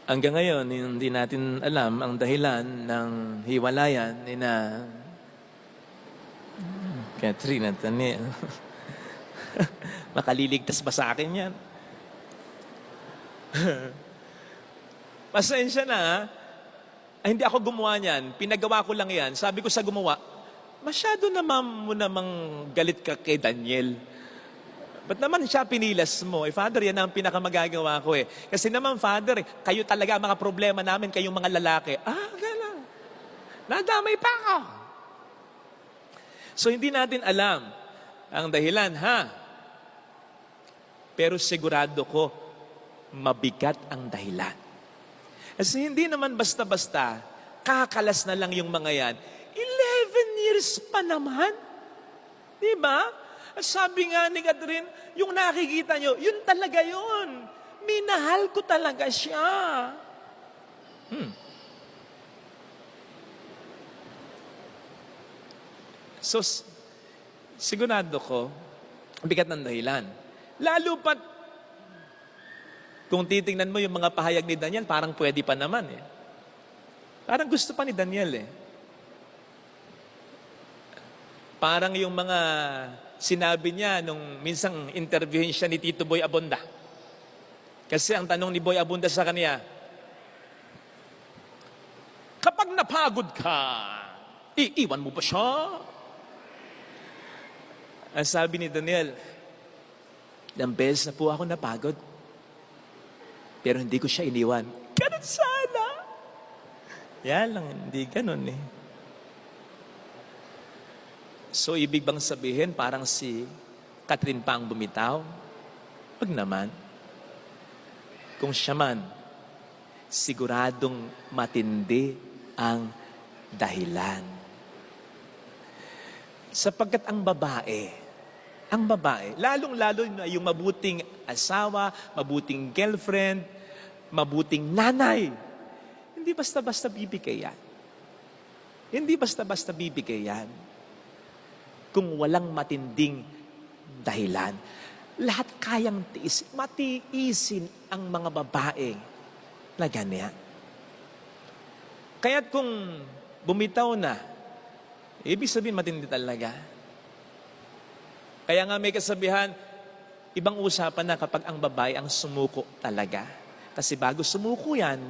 Hanggang ngayon, hindi natin alam ang dahilan ng hiwalayan ni na Catherine at Daniel. Makaliligtas ba sa akin yan? Pasensya na, ha? Ay, hindi ako gumawa niyan. Pinagawa ko lang yan. Sabi ko sa gumawa, masyado naman mo namang galit ka kay Daniel. Ba't naman siya pinilas mo? Father, yan ang pinakamagagawa ko eh. Kasi naman, Father, kayo talaga mga problema namin, kayong mga lalaki. Gano'n. Nadamay pa ako. So, hindi natin alam ang dahilan, ha? Pero sigurado ko, mabigat ang dahilan. Kasi hindi naman basta-basta, kakalas na lang yung mga yan. 11 years pa naman. Di ba? Sabi nga ni Catherine, yung nakikita nyo, yun talaga yun. Minahal ko talaga siya. So, sigurado ko, bigat ng dahilan. Lalo pat, kung titingnan mo yung mga pahayag ni Daniel, parang pwede pa naman eh. Parang gusto pa ni Daniel eh. Parang yung mga sinabi niya nung minsang interviewin siya ni Tito Boy Abunda. Kasi ang tanong ni Boy Abunda sa kanya, kapag napagod ka, iiwan mo ba siya? Ang sabi ni Daniel, ilang beses na po ako napagod. Pero hindi ko siya iniwan. Ganun sana. Yan lang, hindi ganun eh. So, ibig bang sabihin, parang si Catherine pa ang bumitaw? Wag naman. Kung siya man, siguradong matindi ang dahilan. Sapagkat ang babae, lalong-lalo na yung mabuting asawa, mabuting girlfriend, mabuting nanay, hindi basta-basta bibigay yan. Hindi basta-basta bibigay yan. Kung walang matinding dahilan. Lahat kayang matiisin ang mga babae na ganyan. Kaya't kung bumitaw na, ibig sabihin matindi talaga. Kaya nga may kasabihan, ibang usapan na kapag ang babae ang sumuko talaga. Kasi bago sumuko yan,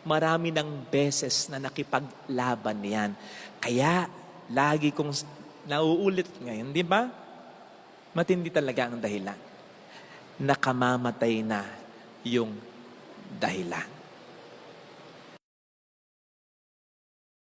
marami ng beses na nakipaglaban yan. Kaya lagi kong nauulit ngayon, di ba? Matindi talaga ang dahilan. Nakamamatay na yung dahilan.